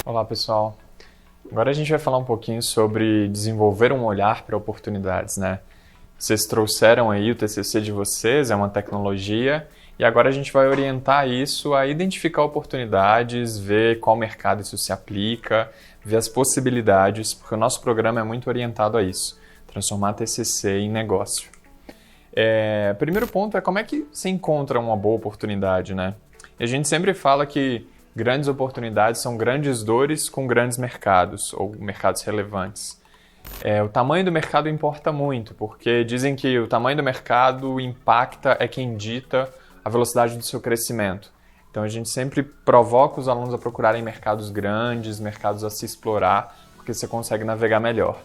Olá, pessoal. Agora a gente vai falar um pouquinho sobre desenvolver um olhar para oportunidades, né? Vocês trouxeram aí o TCC de vocês, é uma tecnologia, e agora a gente vai orientar isso a identificar oportunidades, ver qual mercado isso se aplica, ver as possibilidades, porque o nosso programa é muito orientado a isso, transformar TCC em negócio. Primeiro ponto é como é que se encontra uma boa oportunidade, né? E a gente sempre fala que grandes oportunidades são grandes dores com grandes mercados, ou mercados relevantes. O tamanho do mercado importa muito, porque dizem que o tamanho do mercado impacta, é quem dita a velocidade do seu crescimento. Então a gente sempre provoca os alunos a procurarem mercados grandes, mercados a se explorar, porque você consegue navegar melhor.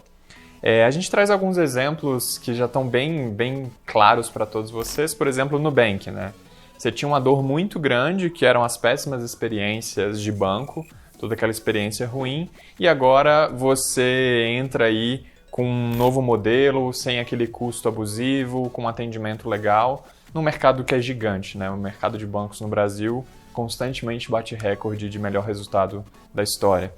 A gente traz alguns exemplos que já estão bem claros para todos vocês. Por exemplo, o Nubank, né? Você tinha uma dor muito grande, que eram as péssimas experiências de banco, toda aquela experiência ruim, e agora você entra aí com um novo modelo, sem aquele custo abusivo, com um atendimento legal, num mercado que é gigante, né? O mercado de bancos no Brasil constantemente bate recorde de melhor resultado da história.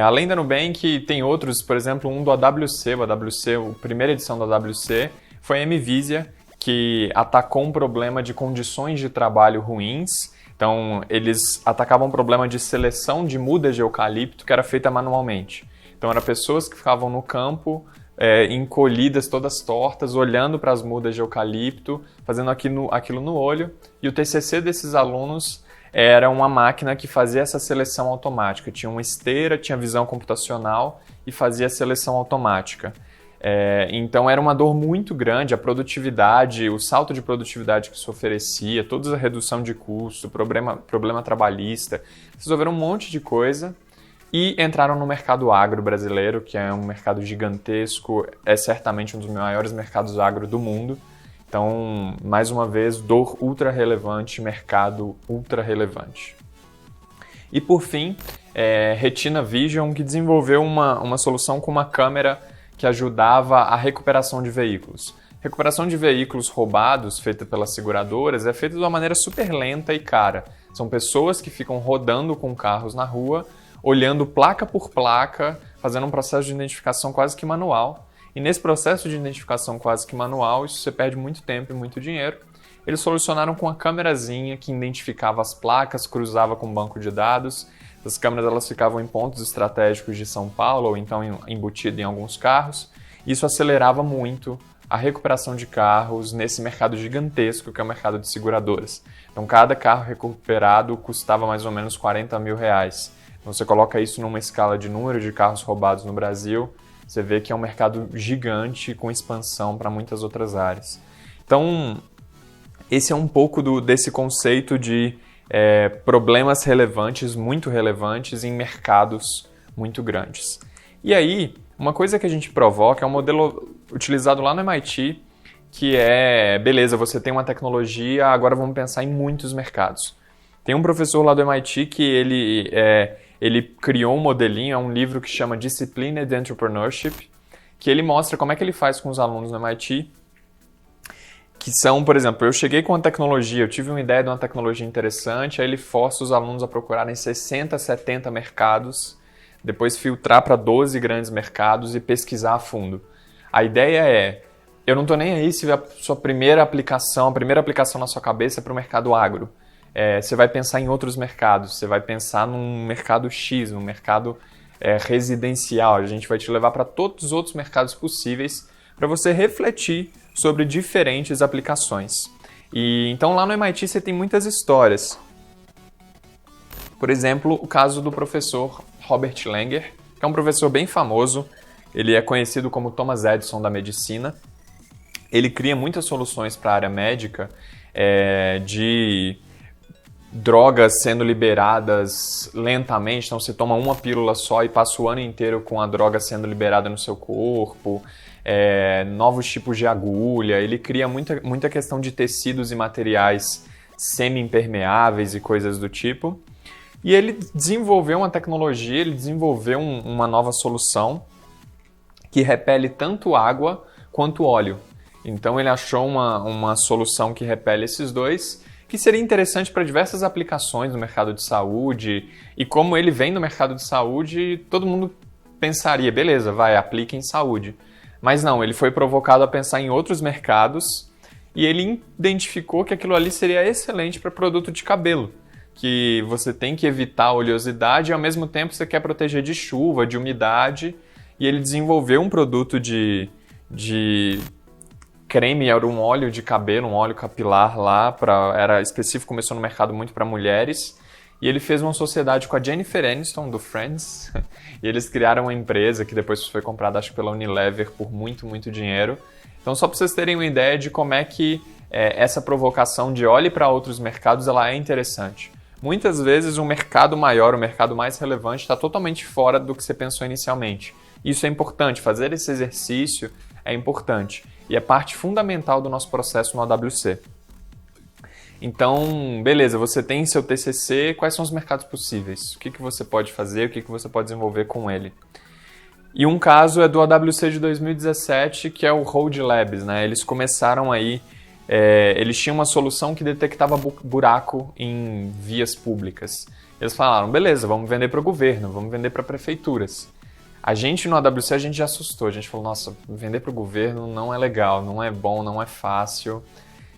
Além da Nubank, tem outros, por exemplo, um do AWC. O AWC, a primeira edição do AWC, foi a Mvisia, que atacou um problema de condições de trabalho ruins. Então, eles atacavam um problema de seleção de mudas de eucalipto que era feita manualmente. Então, eram pessoas que ficavam no campo, encolhidas, todas tortas, olhando para as mudas de eucalipto, fazendo aquilo no olho. E o TCC desses alunos era uma máquina que fazia essa seleção automática. Tinha uma esteira, tinha visão computacional e fazia a seleção automática. Então era uma dor muito grande, a produtividade, o salto de produtividade que isso oferecia, toda a redução de custo, problema trabalhista, resolveram um monte de coisa e entraram no mercado agro brasileiro, que é um mercado gigantesco, é certamente um dos maiores mercados agro do mundo. Então, mais uma vez, dor ultra relevante, mercado ultra relevante. E por fim, Retina Vision, que desenvolveu uma solução com uma câmera que ajudava a recuperação de veículos. Recuperação de veículos roubados, feita pelas seguradoras, é feita de uma maneira super lenta e cara. São pessoas que ficam rodando com carros na rua, olhando placa por placa, fazendo um processo de identificação quase que manual. E nesse processo de identificação quase que manual, isso você perde muito tempo e muito dinheiro. Eles solucionaram com uma câmerazinha que identificava as placas, cruzava com o banco de dados. As câmeras elas ficavam em pontos estratégicos de São Paulo, ou então embutidas em alguns carros. Isso acelerava muito a recuperação de carros nesse mercado gigantesco que é o mercado de seguradoras. Então, cada carro recuperado custava mais ou menos R$40 mil. Então, você coloca isso numa escala de número de carros roubados no Brasil, você vê que é um mercado gigante com expansão para muitas outras áreas. Então, esse é um pouco desse conceito de problemas relevantes, muito relevantes em mercados muito grandes. E aí, uma coisa que a gente provoca é um modelo utilizado lá no MIT, que beleza, você tem uma tecnologia, agora vamos pensar em muitos mercados. Tem um professor lá do MIT que ele criou um modelinho, é um livro que chama Disciplined Entrepreneurship, que ele mostra como é que ele faz com os alunos no MIT, que são, por exemplo, eu cheguei com uma tecnologia, eu tive uma ideia de uma tecnologia interessante, aí ele força os alunos a procurarem 60, 70 mercados, depois filtrar para 12 grandes mercados e pesquisar a fundo. A ideia eu não estou nem aí se a sua primeira aplicação na sua cabeça é para o mercado agro. Você vai pensar em outros mercados, você vai pensar num mercado X, num mercado residencial. A gente vai te levar para todos os outros mercados possíveis para você refletir sobre diferentes aplicações. Então lá no MIT você tem muitas histórias. Por exemplo, o caso do professor Robert Langer, que é um professor bem famoso, ele é conhecido como Thomas Edison da medicina. Ele cria muitas soluções para a área médica, de drogas sendo liberadas lentamente, então você toma uma pílula só e passa o ano inteiro com a droga sendo liberada no seu corpo, novos tipos de agulha, ele cria muita questão de tecidos e materiais semi-impermeáveis e coisas do tipo. E ele desenvolveu uma tecnologia, ele desenvolveu uma nova solução que repele tanto água quanto óleo. Então ele achou uma solução que repele esses dois que seria interessante para diversas aplicações no mercado de saúde, e como ele vem no mercado de saúde, todo mundo pensaria, beleza, aplica em saúde. Mas não, ele foi provocado a pensar em outros mercados e ele identificou que aquilo ali seria excelente para produto de cabelo, que você tem que evitar a oleosidade e ao mesmo tempo você quer proteger de chuva, de umidade, e ele desenvolveu um produto de creme, era um óleo de cabelo, um óleo capilar lá, era específico, começou no mercado muito para mulheres, e ele fez uma sociedade com a Jennifer Aniston, do Friends, e eles criaram uma empresa que depois foi comprada, acho que pela Unilever, por muito, muito dinheiro. Então, só para vocês terem uma ideia de como é que essa provocação de olhe para outros mercados, ela é interessante. Muitas vezes, um mercado maior, o mercado mais relevante, está totalmente fora do que você pensou inicialmente. Isso é importante, fazer esse exercício é importante, e é parte fundamental do nosso processo no AWC. Então, beleza, você tem seu TCC, quais são os mercados possíveis? O que você pode fazer, o que você pode desenvolver com ele? E um caso é do AWC de 2017, que é o Road Labs, né? Eles começaram aí, eles tinham uma solução que detectava buraco em vias públicas. Eles falaram, beleza, vamos vender para o governo, vamos vender para prefeituras. A gente no AWC, a gente já assustou, a gente falou, nossa, vender para o governo não é legal, não é bom, não é fácil.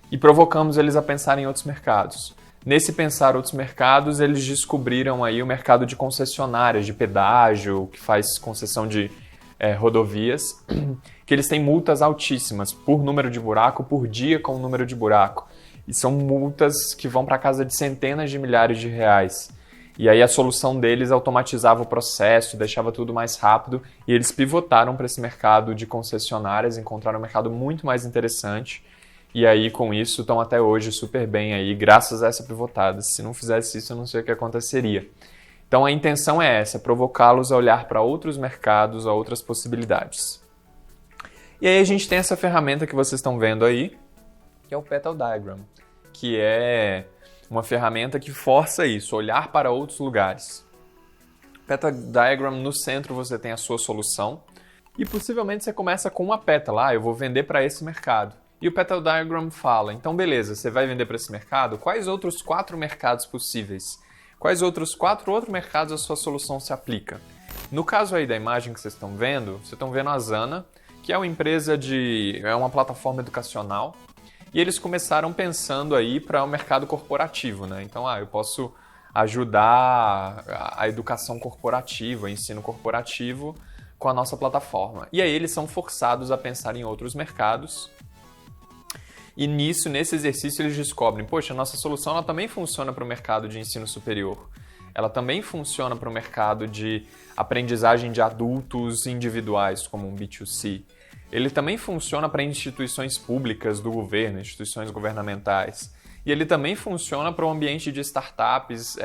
E provocamos eles a pensar em outros mercados. Nesse pensar outros mercados, eles descobriram aí o mercado de concessionárias, de pedágio, que faz concessão de rodovias, que eles têm multas altíssimas por número de buraco, por dia com o número de buraco. E são multas que vão para casa de centenas de milhares de reais. E aí a solução deles automatizava o processo, deixava tudo mais rápido, e eles pivotaram para esse mercado de concessionárias, encontraram um mercado muito mais interessante. E aí, com isso, estão até hoje super bem aí, graças a essa pivotada. Se não fizesse isso, eu não sei o que aconteceria. Então, a intenção é essa, provocá-los a olhar para outros mercados, a outras possibilidades. E aí, a gente tem essa ferramenta que vocês estão vendo aí, que é o Petal Diagram, que é uma ferramenta que força isso, olhar para outros lugares. Petal Diagram, no centro, você tem a sua solução, e possivelmente você começa com uma pétala, eu vou vender para esse mercado. E o Petal Diagram fala, então beleza, você vai vender para esse mercado? Quais outros 4 mercados possíveis? Quais outros 4 mercados a sua solução se aplica? No caso aí da imagem que vocês estão vendo a Asana, que é uma empresa é uma plataforma educacional, e eles começaram pensando aí para o mercado corporativo, né? Então, eu posso ajudar a educação corporativa, o ensino corporativo com a nossa plataforma. E aí eles são forçados a pensar em outros mercados. E nesse exercício, eles descobrem, poxa, a nossa solução ela também funciona para o mercado de ensino superior. Ela também funciona para o mercado de aprendizagem de adultos individuais, como um B2C. Ele também funciona para instituições públicas do governo, instituições governamentais. E ele também funciona para o ambiente de startups,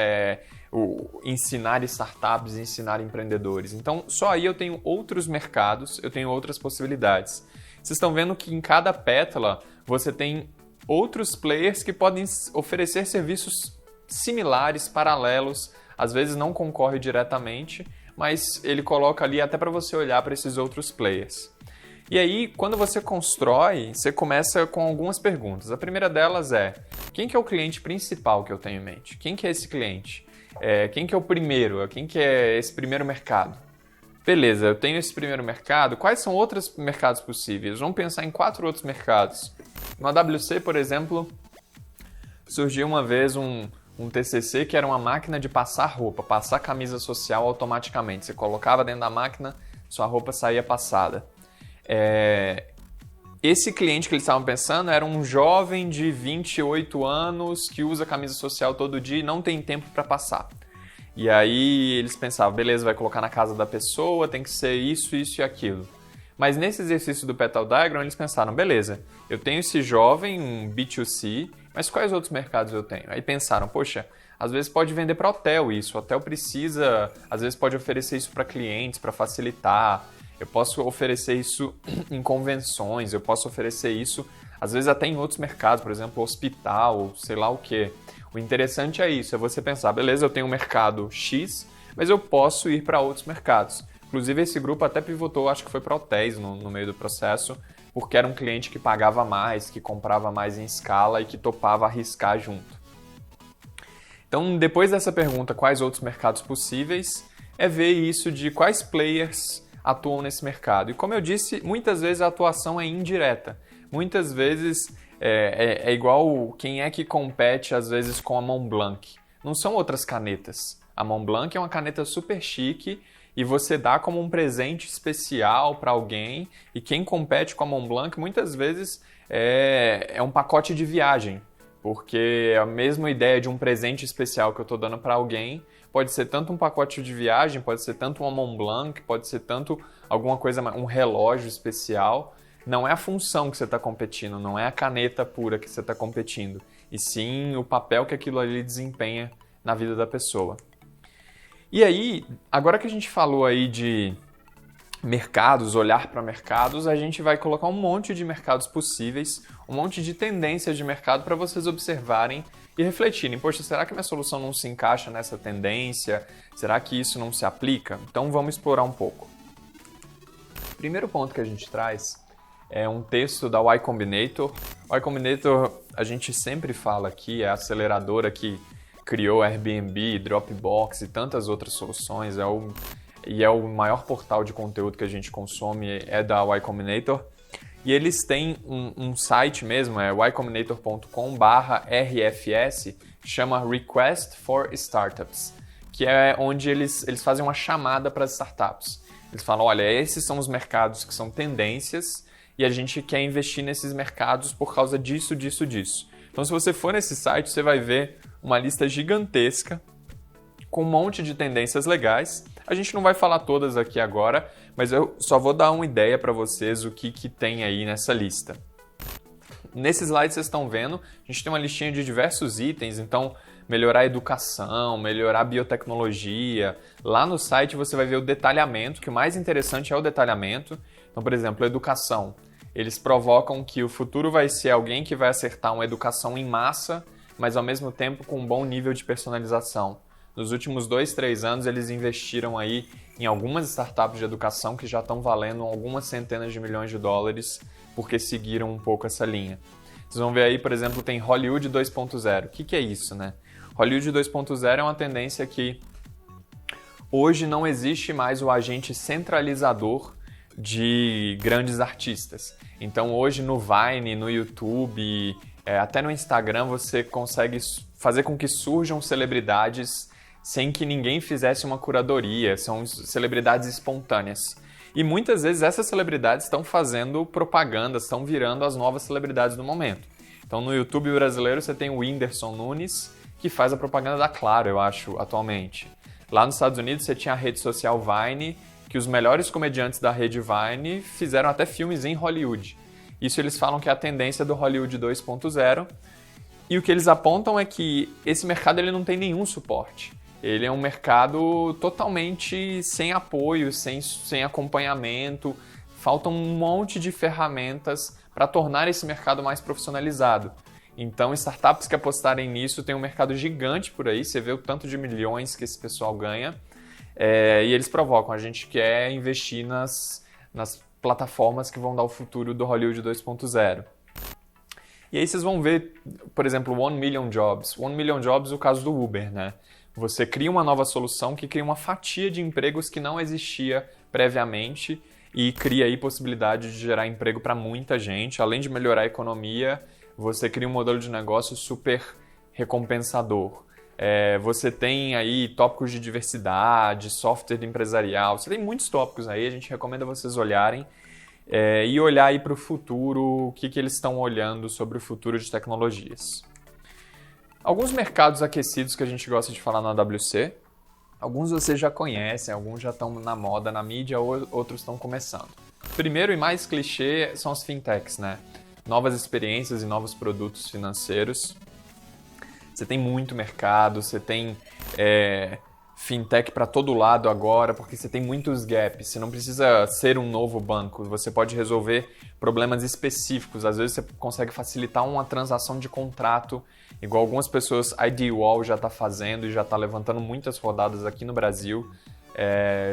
ensinar startups, ensinar empreendedores. Então, só aí eu tenho outros mercados, eu tenho outras possibilidades. Vocês estão vendo que em cada pétala você tem outros players que podem oferecer serviços similares, paralelos, às vezes não concorre diretamente, mas ele coloca ali até para você olhar para esses outros players. E aí, quando você constrói, você começa com algumas perguntas. A primeira delas é, quem que é o cliente principal que eu tenho em mente? Quem que é esse cliente? Quem que é o primeiro? Quem que é esse primeiro mercado? Beleza, eu tenho esse primeiro mercado, quais são outros mercados possíveis? Vamos pensar em 4 outros mercados. No AWC, por exemplo, surgiu uma vez um TCC que era uma máquina de passar roupa, passar camisa social automaticamente. Você colocava dentro da máquina, sua roupa saía passada. Esse cliente que eles estavam pensando era um jovem de 28 anos que usa camisa social todo dia e não tem tempo para passar. E aí eles pensavam, beleza, vai colocar na casa da pessoa, tem que ser isso, isso e aquilo. Mas nesse exercício do Petal Diagram, eles pensaram, beleza, eu tenho esse jovem, um B2C, mas quais outros mercados eu tenho? Aí pensaram, poxa, às vezes pode vender para hotel isso, o hotel precisa, às vezes pode oferecer isso para clientes, para facilitar. Eu posso oferecer isso em convenções, eu posso oferecer isso, às vezes até em outros mercados, por exemplo, hospital, sei lá o quê. O interessante é isso, é você pensar, beleza, eu tenho um mercado X, mas eu posso ir para outros mercados. Inclusive, esse grupo até pivotou, acho que foi para hotéis no meio do processo, porque era um cliente que pagava mais, que comprava mais em escala e que topava arriscar junto. Então, depois dessa pergunta, quais outros mercados possíveis, é ver isso de quais players atuam nesse mercado. E como eu disse, muitas vezes a atuação é indireta. Muitas vezes é igual quem é que compete, às vezes, com a Montblanc. Não são outras canetas. A Montblanc é uma caneta super chique e você dá como um presente especial para alguém. E quem compete com a Montblanc, muitas vezes, é um pacote de viagem. Porque a mesma ideia de um presente especial que eu estou dando para alguém pode ser tanto um pacote de viagem, pode ser tanto uma Montblanc, pode ser tanto alguma coisa, um relógio especial. Não é a função que você está competindo, não é a caneta pura que você está competindo, e sim o papel que aquilo ali desempenha na vida da pessoa. E aí, agora que a gente falou aí de mercados, olhar para mercados, a gente vai colocar um monte de mercados possíveis, um monte de tendências de mercado para vocês observarem e refletirem. Poxa, será que minha solução não se encaixa nessa tendência? Será que isso não se aplica? Então vamos explorar um pouco. O primeiro ponto que a gente traz é um texto da Y Combinator. O Y Combinator, a gente sempre fala aqui, é a aceleradora que criou Airbnb, Dropbox e tantas outras soluções, e é o maior portal de conteúdo que a gente consome, é da Y Combinator. E eles têm um site mesmo, é ycombinator.com/RFS, chama Request for Startups, que é onde eles fazem uma chamada para as startups. Eles falam, olha, esses são os mercados que são tendências e a gente quer investir nesses mercados por causa disso, disso, disso. Então, se você for nesse site, você vai ver uma lista gigantesca com um monte de tendências legais. A gente não vai falar todas aqui agora, mas eu só vou dar uma ideia para vocês o que tem aí nessa lista. Nesse slide vocês estão vendo, a gente tem uma listinha de diversos itens, então melhorar a educação, melhorar a biotecnologia. Lá no site você vai ver o detalhamento, que o mais interessante é o detalhamento. Então, por exemplo, educação. Eles provocam que o futuro vai ser alguém que vai acertar uma educação em massa, mas ao mesmo tempo com um bom nível de personalização. Nos últimos 2, 3 anos, eles investiram aí em algumas startups de educação que já estão valendo algumas centenas de milhões de dólares porque seguiram um pouco essa linha. Vocês vão ver aí, por exemplo, tem Hollywood 2.0. O que é isso, né? Hollywood 2.0 é uma tendência que hoje não existe mais o agente centralizador de grandes artistas. Então, hoje no Vine, no YouTube, até no Instagram, você consegue fazer com que surjam celebridades sem que ninguém fizesse uma curadoria, são celebridades espontâneas. E muitas vezes essas celebridades estão fazendo propaganda, estão virando as novas celebridades do momento. Então no YouTube brasileiro você tem o Whindersson Nunes, que faz a propaganda da Claro, eu acho, atualmente. Lá nos Estados Unidos você tinha a rede social Vine, que os melhores comediantes da rede Vine fizeram até filmes em Hollywood. Isso eles falam que é a tendência do Hollywood 2.0. E o que eles apontam é que esse mercado ele não tem nenhum suporte. Ele é um mercado totalmente sem apoio, sem acompanhamento. Faltam um monte de ferramentas para tornar esse mercado mais profissionalizado. Então, startups que apostarem nisso têm um mercado gigante por aí. Você vê o tanto de milhões que esse pessoal ganha. E eles provocam. A gente quer investir nas plataformas que vão dar o futuro do Hollywood 2.0. E aí vocês vão ver, por exemplo, 1 Million Jobs. 1 Million Jobs é o caso do Uber, né? Você cria uma nova solução que cria uma fatia de empregos que não existia previamente e cria aí possibilidade de gerar emprego para muita gente. Além de melhorar a economia, você cria um modelo de negócio super recompensador. Você tem aí tópicos de diversidade, software empresarial, você tem muitos tópicos aí, a gente recomenda vocês olharem e olhar aí para o futuro, o que eles estão olhando sobre o futuro de tecnologias. Alguns mercados aquecidos que a gente gosta de falar na AWC, alguns vocês já conhecem, alguns já estão na moda, na mídia, outros estão começando. Primeiro e mais clichê são as fintechs, né? Novas experiências e novos produtos financeiros. Você tem muito mercado, você tem fintech para todo lado agora, porque você tem muitos gaps. Você não precisa ser um novo banco, você pode resolver problemas específicos. Às vezes você consegue facilitar uma transação de contrato, igual algumas pessoas, ID Wall já está fazendo e já está levantando muitas rodadas aqui no Brasil.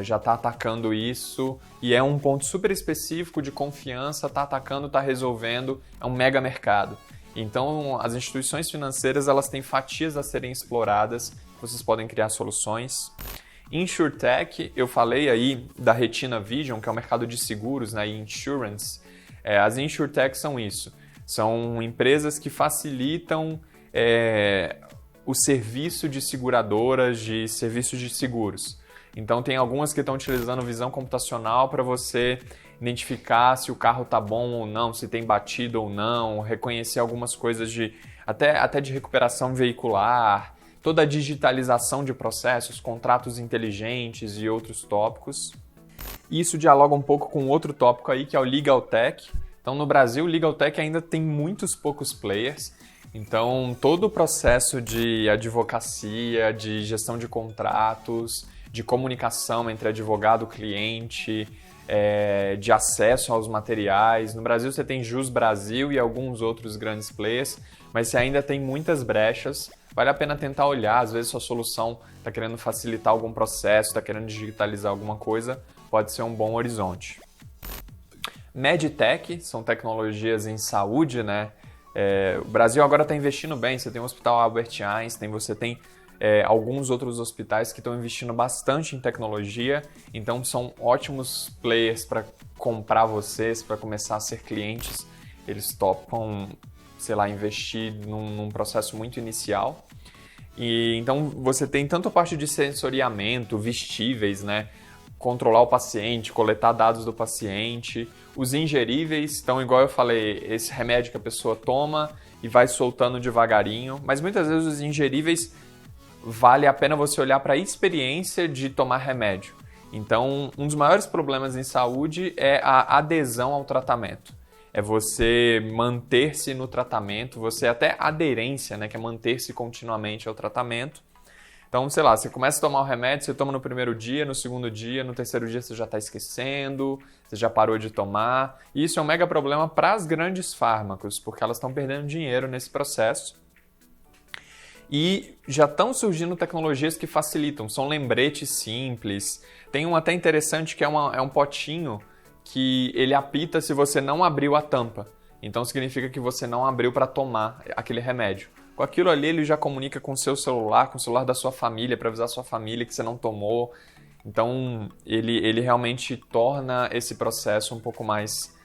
já está atacando isso e é um ponto super específico de confiança, está atacando, está resolvendo, é um mega mercado. Então, as instituições financeiras elas têm fatias a serem exploradas, vocês podem criar soluções. InsurTech, eu falei aí da Retina Vision, que é o mercado de seguros, né, e insurance. As InsurTech são isso, são empresas que facilitam o serviço de seguradoras, de serviços de seguros. Então, tem algumas que estão utilizando visão computacional para você identificar se o carro está bom ou não, se tem batido ou não, reconhecer algumas coisas até de recuperação veicular, toda a digitalização de processos, contratos inteligentes e outros tópicos. Isso dialoga um pouco com outro tópico aí, que é o Legal Tech. Então, no Brasil, o Legal Tech ainda tem muitos poucos players. Então, todo o processo de advocacia, de gestão de contratos, de comunicação entre advogado e cliente, de acesso aos materiais. No Brasil, você tem Jus Brasil e alguns outros grandes players, mas você ainda tem muitas brechas. Vale a pena tentar olhar, às vezes sua solução está querendo facilitar algum processo, está querendo digitalizar alguma coisa, pode ser um bom horizonte. Medtech, são tecnologias em saúde, né? O Brasil agora está investindo bem, você tem o Hospital Albert Einstein, você tem alguns outros hospitais que estão investindo bastante em tecnologia, então são ótimos players para comprar vocês, para começar a ser clientes, eles topam, sei lá, investir num processo muito inicial. E então você tem tanto a parte de sensoriamento, vestíveis, né? Controlar o paciente, coletar dados do paciente. Os ingeríveis, então, igual eu falei, esse remédio que a pessoa toma e vai soltando devagarinho. Mas muitas vezes os ingeríveis vale a pena você olhar para a experiência de tomar remédio. Então, um dos maiores problemas em saúde é a adesão ao tratamento. É você manter-se no tratamento, você até aderência, né, que é manter-se continuamente ao tratamento. Então, sei lá, você começa a tomar o remédio, você toma no primeiro dia, no segundo dia, no terceiro dia você já está esquecendo, você já parou de tomar. E isso é um mega problema para as grandes fármacos, porque elas estão perdendo dinheiro nesse processo. E já estão surgindo tecnologias que facilitam, são lembretes simples. Tem um até interessante que é um potinho que ele apita se você não abriu a tampa. Então significa que você não abriu para tomar aquele remédio. Com aquilo ali ele já comunica com o seu celular, com o celular da sua família, para avisar a sua família que você não tomou. Então ele realmente torna esse processo um pouco mais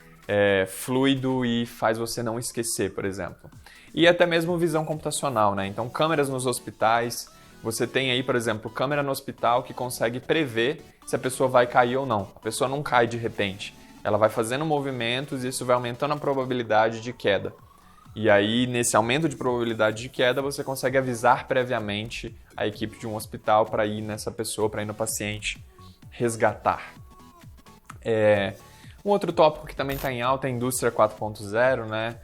fluido e faz você não esquecer, por exemplo. E até mesmo visão computacional, né? Então câmeras nos hospitais, você tem aí, por exemplo, câmera no hospital que consegue prever se a pessoa vai cair ou não. A pessoa não cai de repente. Ela vai fazendo movimentos e isso vai aumentando a probabilidade de queda. E aí, nesse aumento de probabilidade de queda, você consegue avisar previamente a equipe de um hospital para ir nessa pessoa, para ir no paciente, resgatar. Um outro tópico que também está em alta é a indústria 4.0, né?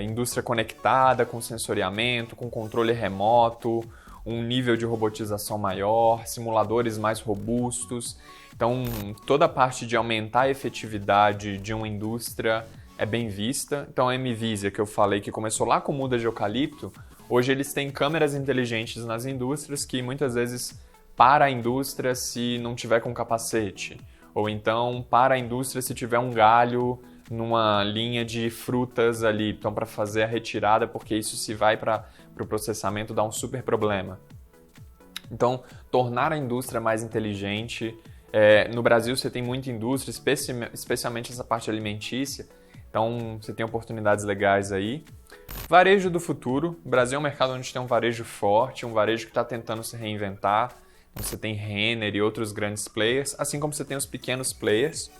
Indústria conectada, com sensoriamento, com controle remoto, um nível de robotização maior, simuladores mais robustos. Então, toda a parte de aumentar a efetividade de uma indústria é bem vista. Então, a MVisia, que eu falei que começou lá com muda de eucalipto, hoje eles têm câmeras inteligentes nas indústrias que muitas vezes para a indústria se não tiver com capacete, ou então para a indústria se tiver um galho numa linha de frutas ali, então para fazer a retirada, porque isso se vai para o processamento dá um super problema. Então, tornar a indústria mais inteligente. No Brasil você tem muita indústria, especialmente essa parte alimentícia, então você tem oportunidades legais aí. Varejo do futuro. O Brasil é um mercado onde tem um varejo forte, um varejo que está tentando se reinventar. Então, você tem Renner e outros grandes players, assim como você tem os pequenos players.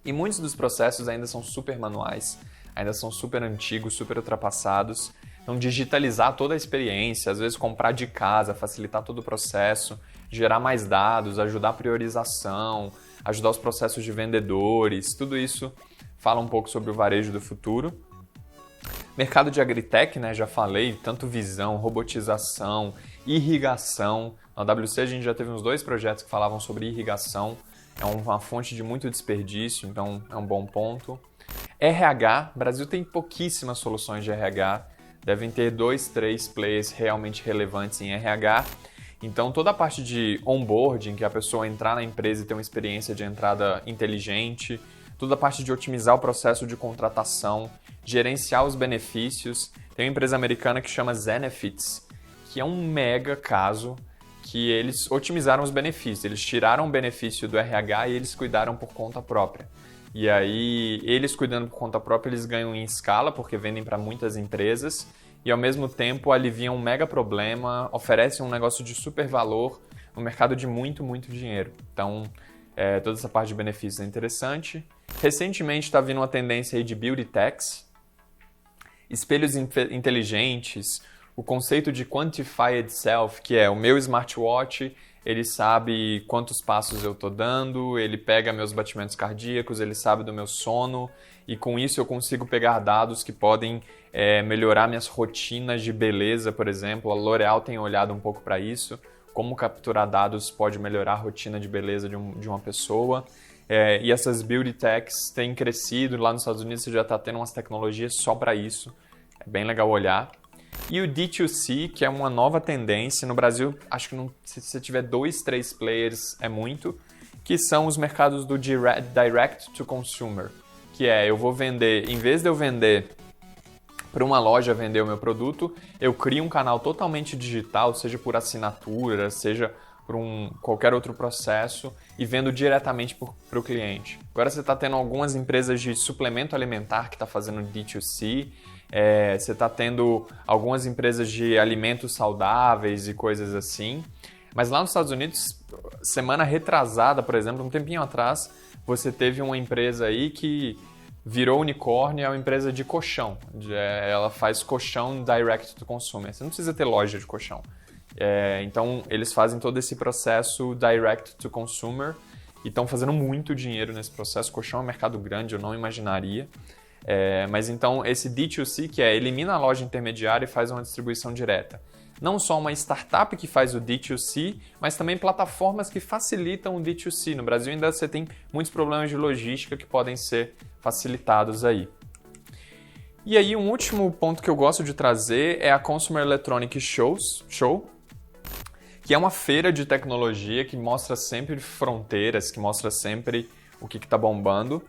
E muitos dos processos ainda são super manuais, ainda são super antigos, super ultrapassados. Então, digitalizar toda a experiência, às vezes comprar de casa, facilitar todo o processo, gerar mais dados, ajudar a priorização, ajudar os processos de vendedores, tudo isso fala um pouco sobre o varejo do futuro. Mercado de agritech, né, já falei, tanto visão, robotização, irrigação. Na WC a gente já teve uns 2 projetos que falavam sobre irrigação. É uma fonte de muito desperdício, então é um bom ponto. RH, o Brasil tem pouquíssimas soluções de RH, devem ter 2, 3 players realmente relevantes em RH. Então, toda a parte de onboarding, que é a pessoa entrar na empresa e ter uma experiência de entrada inteligente, toda a parte de otimizar o processo de contratação, gerenciar os benefícios. Tem uma empresa americana que chama Zenefits, que é um mega caso que eles otimizaram os benefícios. Eles tiraram o benefício do RH e eles cuidaram por conta própria. E aí, eles cuidando por conta própria, eles ganham em escala, porque vendem para muitas empresas, e ao mesmo tempo aliviam um mega problema, oferecem um negócio de super valor no mercado de muito, muito dinheiro. Então, toda essa parte de benefícios é interessante. Recentemente está vindo uma tendência aí de beauty techs, espelhos inteligentes, o conceito de quantified self, que é o meu smartwatch, ele sabe quantos passos eu estou dando, ele pega meus batimentos cardíacos, ele sabe do meu sono, e com isso eu consigo pegar dados que podem melhorar minhas rotinas de beleza, por exemplo. A L'Oréal tem olhado um pouco para isso, como capturar dados pode melhorar a rotina de beleza de uma pessoa. E essas beauty techs têm crescido, lá nos Estados Unidos você já está tendo umas tecnologias só para isso, é bem legal olhar. E o D2C, que é uma nova tendência, no Brasil, acho que se você tiver 2, 3 players é muito, que são os mercados do Direct to Consumer, que eu vou vender, em vez de eu vender para uma loja vender o meu produto, eu crio um canal totalmente digital, seja por assinatura, seja por qualquer outro processo, e vendo diretamente para o cliente. Agora você está tendo algumas empresas de suplemento alimentar que está fazendo D2C, você está tendo algumas empresas de alimentos saudáveis e coisas assim. Mas lá nos Estados Unidos, semana retrasada, por exemplo, um tempinho atrás, você teve uma empresa aí que virou unicórnio, é uma empresa de colchão. Ela faz colchão direct to consumer. Você não precisa ter loja de colchão. Então, eles fazem todo esse processo direct to consumer e estão fazendo muito dinheiro nesse processo. Colchão é um mercado grande, eu não imaginaria. Mas então, esse D2C, que elimina a loja intermediária e faz uma distribuição direta. Não só uma startup que faz o D2C, mas também plataformas que facilitam o D2C. No Brasil ainda você tem muitos problemas de logística que podem ser facilitados aí. E aí, um último ponto que eu gosto de trazer é a Consumer Electronics Show, que é uma feira de tecnologia que mostra sempre fronteiras, que mostra sempre o que está bombando.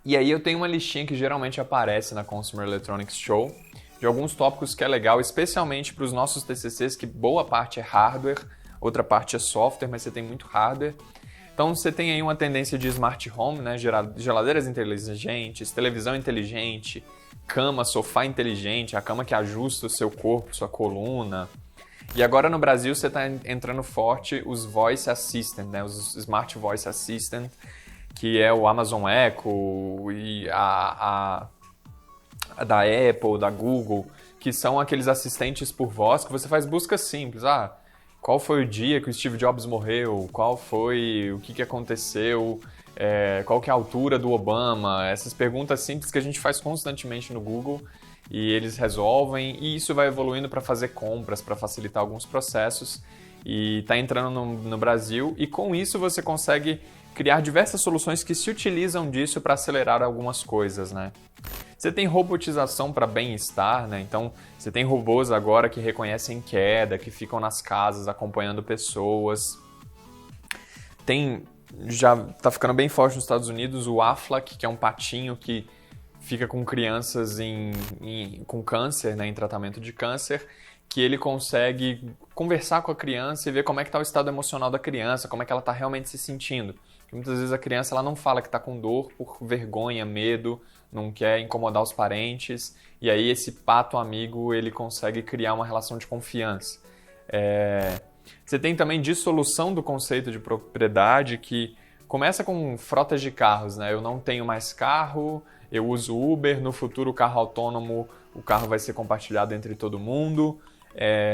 E aí eu tenho uma listinha que geralmente aparece na Consumer Electronics Show, de alguns tópicos que é legal, especialmente para os nossos TCCs, que boa parte é hardware, outra parte é software, mas você tem muito hardware. Então você tem aí uma tendência de smart home, né? Geladeiras inteligentes, televisão inteligente, cama, sofá inteligente, a cama que ajusta o seu corpo, sua coluna. E agora no Brasil você está entrando forte os Voice Assistant, né? Os Smart Voice Assistant, que é o Amazon Echo e a da Apple, da Google, que são aqueles assistentes por voz que você faz busca simples. Qual foi o dia que o Steve Jobs morreu? O que aconteceu? Qual que é a altura do Obama? Essas perguntas simples que a gente faz constantemente no Google e eles resolvem, e isso vai evoluindo para fazer compras, para facilitar alguns processos, e está entrando no Brasil, e com isso você consegue criar diversas soluções que se utilizam disso para acelerar algumas coisas, né? Você tem robotização para bem-estar, né? Então, você tem robôs agora que reconhecem queda, que ficam nas casas acompanhando pessoas. Já está ficando bem forte nos Estados Unidos o Aflac, que é um patinho que fica com crianças com câncer, né, em tratamento de câncer, que ele consegue conversar com a criança e ver como é que está o estado emocional da criança, como é que ela está realmente se sentindo. Porque muitas vezes a criança ela não fala que está com dor por vergonha, medo, não quer incomodar os parentes, e aí esse pato amigo ele consegue criar uma relação de confiança. Você tem também dissolução do conceito de propriedade, que começa com frotas de carros, né? Eu não tenho mais carro, eu uso Uber, no futuro o carro autônomo, o carro vai ser compartilhado entre todo mundo.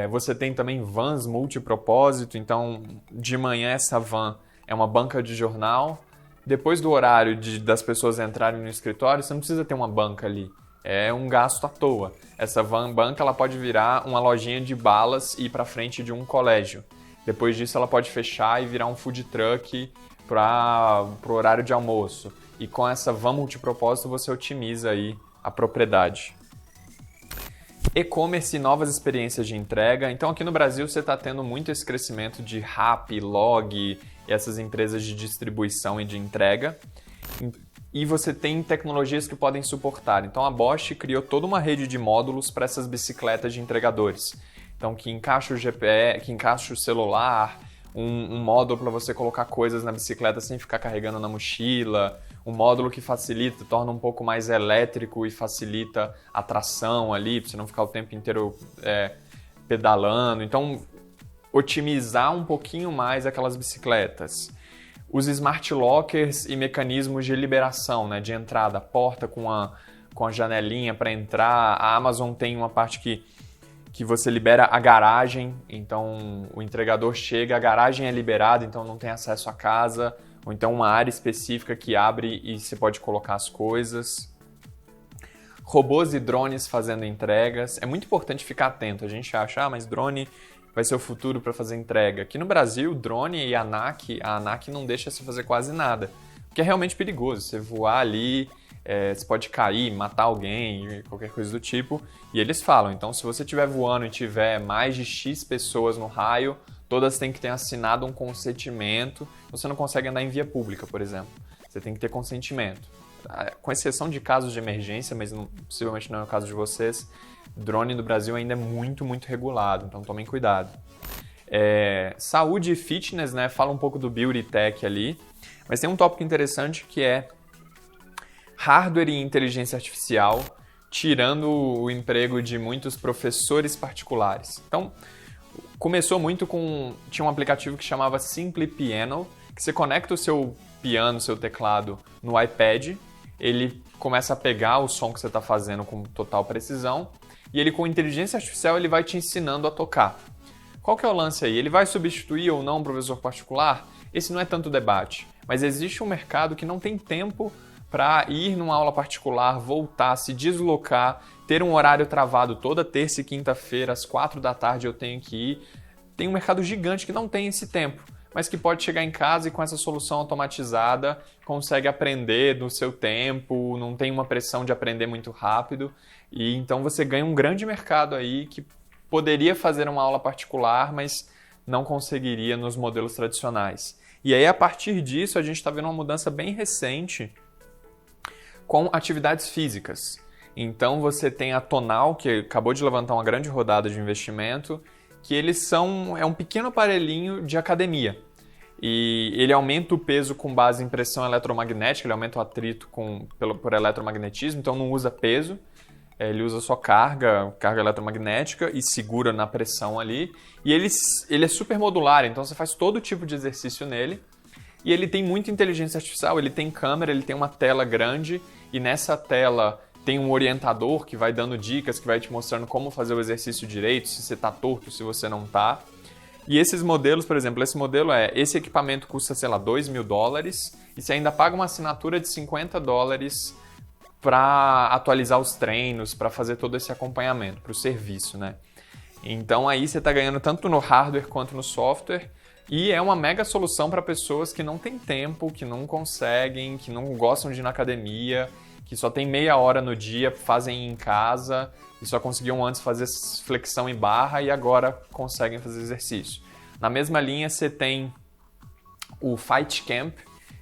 Você tem também vans multipropósito, então de manhã essa van é uma banca de jornal, depois do horário das pessoas entrarem no escritório, você não precisa ter uma banca ali, é um gasto à toa. Essa banca ela pode virar uma lojinha de balas e ir para frente de um colégio. Depois disso ela pode fechar e virar um food truck para o horário de almoço. E com essa van multipropósito você otimiza aí a propriedade. E-commerce e novas experiências de entrega. Então aqui no Brasil você está tendo muito esse crescimento de Rappi, Log e essas empresas de distribuição e de entrega. E você tem tecnologias que podem suportar. Então a Bosch criou toda uma rede de módulos para essas bicicletas de entregadores. Então que encaixa o GPS, que encaixa o celular, um módulo para você colocar coisas na bicicleta sem ficar carregando na mochila, um módulo que facilita, torna um pouco mais elétrico e facilita a tração ali, para você não ficar o tempo inteiro pedalando. Então, otimizar um pouquinho mais aquelas bicicletas. Os smart lockers e mecanismos de liberação, né, de entrada, porta com a janelinha para entrar. A Amazon tem uma parte que você libera a garagem, então o entregador chega, a garagem é liberada, então não tem acesso à casa, ou então uma área específica que abre e você pode colocar as coisas. Robôs e drones fazendo entregas. É muito importante ficar atento. A gente acha, mas drone vai ser o futuro para fazer entrega. Aqui no Brasil, drone e a ANAC não deixa você fazer quase nada, porque é realmente perigoso. Você voar ali, você pode cair, matar alguém, qualquer coisa do tipo. E eles falam, então se você estiver voando e tiver mais de X pessoas no raio, todas têm que ter assinado um consentimento. Você não consegue andar em via pública, por exemplo. Você tem que ter consentimento. Com exceção de casos de emergência, mas possivelmente não é o caso de vocês, drone no Brasil ainda é muito, muito regulado, então tomem cuidado. Saúde e fitness, né? Fala um pouco do beauty tech ali, mas tem um tópico interessante que é hardware e inteligência artificial, tirando o emprego de muitos professores particulares. Então, começou muito tinha um aplicativo que chamava Simply Piano, que você conecta o seu piano, seu teclado no iPad, ele começa a pegar o som que você está fazendo com total precisão, e ele com inteligência artificial ele vai te ensinando a tocar. Qual que é o lance aí? Ele vai substituir ou não um professor particular? Esse não é tanto debate, mas existe um mercado que não tem tempo para ir numa aula particular, voltar, se deslocar, ter um horário travado toda terça e quinta-feira, às 4 da tarde eu tenho que ir. Tem um mercado gigante que não tem esse tempo, mas que pode chegar em casa e com essa solução automatizada consegue aprender no seu tempo, não tem uma pressão de aprender muito rápido, e então você ganha um grande mercado aí que poderia fazer uma aula particular, mas não conseguiria nos modelos tradicionais. E aí, a partir disso, a gente está vendo uma mudança bem recente com atividades físicas. Então você tem a Tonal, que acabou de levantar uma grande rodada de investimento, que é um pequeno aparelhinho de academia. E ele aumenta o peso com base em pressão eletromagnética, ele aumenta o atrito por eletromagnetismo, então não usa peso, ele usa só carga eletromagnética e segura na pressão ali. E ele é super modular, então você faz todo tipo de exercício nele. E ele tem muita inteligência artificial, ele tem câmera, ele tem uma tela grande, e nessa tela tem um orientador que vai dando dicas, que vai te mostrando como fazer o exercício direito, se você está torto, se você não está. E esses modelos, por exemplo, esse equipamento custa, sei lá, $2.000, e você ainda paga uma assinatura de $50 para atualizar os treinos, para fazer todo esse acompanhamento, para o serviço, né? Então aí você está ganhando tanto no hardware quanto no software, e é uma mega solução para pessoas que não têm tempo, que não conseguem, que não gostam de ir na academia, que só tem meia hora no dia, fazem em casa e só conseguiam antes fazer flexão em barra e agora conseguem fazer exercício. Na mesma linha você tem o Fight Camp,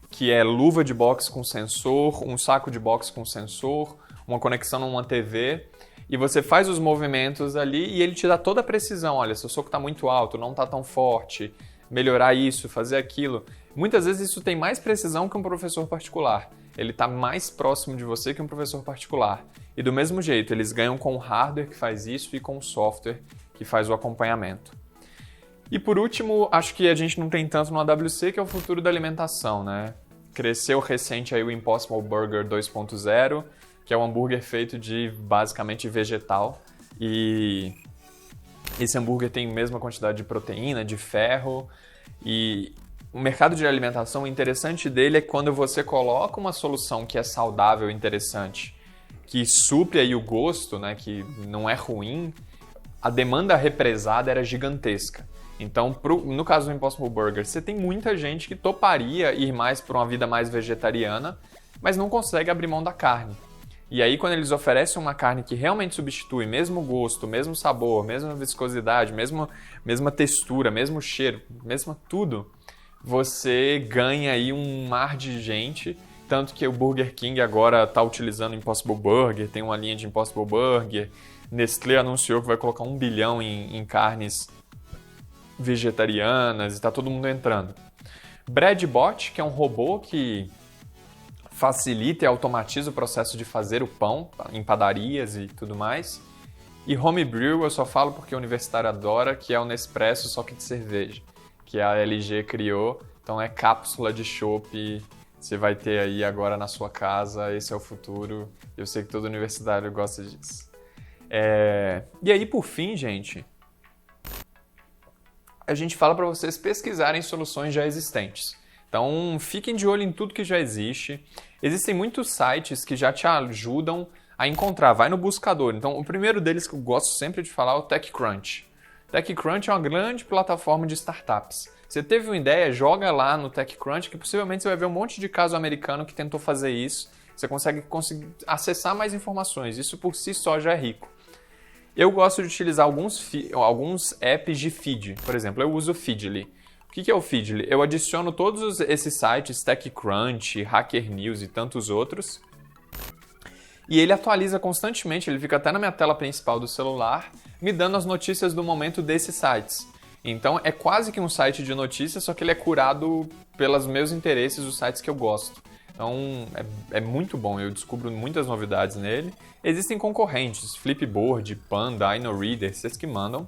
que é luva de boxe com sensor, um saco de boxe com sensor, uma conexão numa TV, e você faz os movimentos ali e ele te dá toda a precisão. Olha, seu soco está muito alto, não está tão forte, melhorar isso, fazer aquilo. Muitas vezes isso tem mais precisão que um professor particular. Ele está mais próximo de você que um professor particular. E do mesmo jeito, eles ganham com o hardware que faz isso e com o software que faz o acompanhamento. E por último, acho que a gente não tem tanto no AWC, que é o futuro da alimentação, né? Cresceu recente aí o Impossible Burger 2.0, que é um hambúrguer feito de basicamente vegetal. E esse hambúrguer tem a mesma quantidade de proteína, de ferro. E o mercado de alimentação, o interessante dele é quando você coloca uma solução que é saudável e interessante, que supre aí o gosto, né, que não é ruim, a demanda represada era gigantesca. Então, no caso do Impossible Burger, você tem muita gente que toparia ir mais para uma vida mais vegetariana, mas não consegue abrir mão da carne. E aí, quando eles oferecem uma carne que realmente substitui mesmo gosto, mesmo sabor, mesma viscosidade, mesma textura, mesmo cheiro, mesmo tudo, você ganha aí um mar de gente. Tanto que o Burger King agora está utilizando Impossible Burger, tem uma linha de Impossible Burger. Nestlé anunciou que vai colocar 1 bilhão em carnes vegetarianas e está todo mundo entrando. Breadbot, que é um robô que facilita e automatiza o processo de fazer o pão em padarias e tudo mais. E Homebrew eu só falo porque o universitário adora, que é o Nespresso só que de cerveja, que a LG criou. Então é cápsula de chopp, você vai ter aí agora na sua casa, esse é o futuro. Eu sei que todo universitário gosta disso. E aí, por fim, gente, a gente fala para vocês pesquisarem soluções já existentes. Então, fiquem de olho em tudo que já existe. Existem muitos sites que já te ajudam a encontrar. Vai no buscador. Então, o primeiro deles que eu gosto sempre de falar é o TechCrunch. TechCrunch é uma grande plataforma de startups. Você teve uma ideia, joga lá no TechCrunch, que possivelmente você vai ver um monte de caso americano que tentou fazer isso. Você consegue acessar mais informações. Isso por si só já é rico. Eu gosto de utilizar alguns apps de feed. Por exemplo, eu uso o Feedly. O que é o Feedly? Eu adiciono todos esses sites, TechCrunch, Hacker News e tantos outros. E ele atualiza constantemente, ele fica até na minha tela principal do celular, me dando as notícias do momento desses sites. Então é quase que um site de notícias, só que ele é curado pelos meus interesses, os sites que eu gosto. Então é muito bom, eu descubro muitas novidades nele. Existem concorrentes, Flipboard, Panda, InnoReader, vocês que mandam.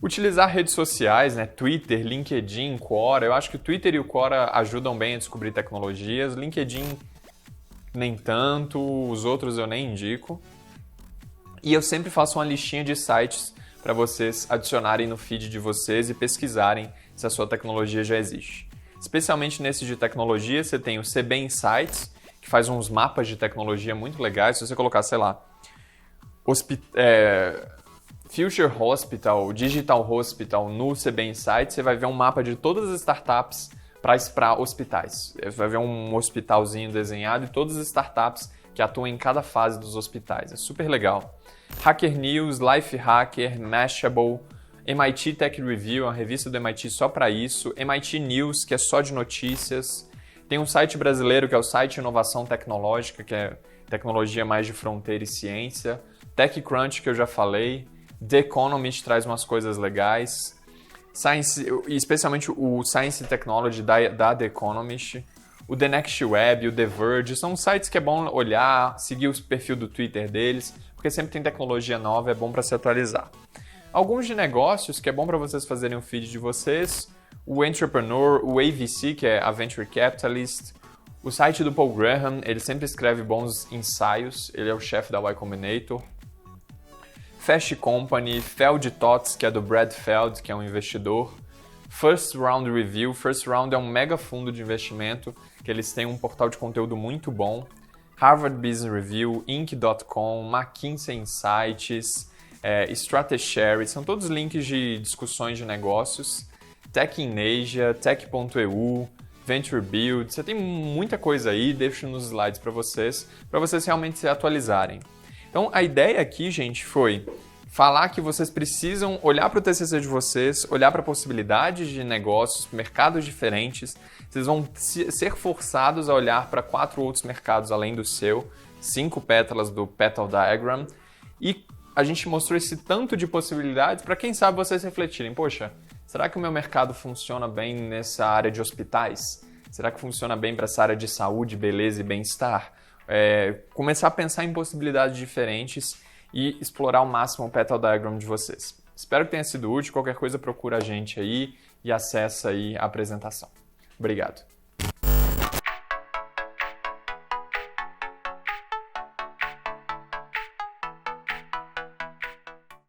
Utilizar redes sociais, né? Twitter, LinkedIn, Quora. Eu acho que o Twitter e o Quora ajudam bem a descobrir tecnologias. LinkedIn nem tanto, os outros eu nem indico. E eu sempre faço uma listinha de sites para vocês adicionarem no feed de vocês e pesquisarem se a sua tecnologia já existe. Especialmente nesse de tecnologia, você tem o CB Insights, que faz uns mapas de tecnologia muito legais. Se você colocar, sei lá, Future Hospital, Digital Hospital no CB Insights, você vai ver um mapa de todas as startups para hospitais. Você vai ver um hospitalzinho desenhado e todas as startups que atuam em cada fase dos hospitais. É super legal. Hacker News, Life Hacker, Mashable, MIT Tech Review, uma revista do MIT só para isso. MIT News, que é só de notícias. Tem um site brasileiro que é o site Inovação Tecnológica, que é tecnologia mais de fronteira e ciência. TechCrunch, que eu já falei. The Economist traz umas coisas legais. Science, especialmente o Science and Technology da The Economist. O The Next Web, o The Verge, são sites que é bom olhar, seguir o perfil do Twitter deles, porque sempre tem tecnologia nova, é bom para se atualizar. Alguns de negócios que é bom para vocês fazerem o feed de vocês, o Entrepreneur, o AVC, que é a Venture Capitalist, o site do Paul Graham, ele sempre escreve bons ensaios, ele é o chefe da Y Combinator. Fast Company, Feld Tots, que é do Brad Feld, que é um investidor. First Round Review, First Round é um mega fundo de investimento, que eles têm um portal de conteúdo muito bom. Harvard Business Review, Inc.com, McKinsey Insights, StrategyShare, são todos links de discussões de negócios. Tech in Asia, Tech.eu, Venture Build, você tem muita coisa aí, deixo nos slides para vocês realmente se atualizarem. Então a ideia aqui, gente, foi falar que vocês precisam olhar para o TCC de vocês, olhar para possibilidades de negócios, mercados diferentes. Vocês vão ser forçados a olhar para 4 outros mercados além do seu, 5 pétalas do Petal Diagram. E a gente mostrou esse tanto de possibilidades para quem sabe vocês refletirem. Poxa, será que o meu mercado funciona bem nessa área de hospitais? Será que funciona bem para essa área de saúde, beleza e bem-estar? Começar a pensar em possibilidades diferentes e explorar ao máximo o Petal Diagram de vocês. Espero que tenha sido útil. Qualquer coisa procura a gente aí e acessa aí a apresentação. Obrigado.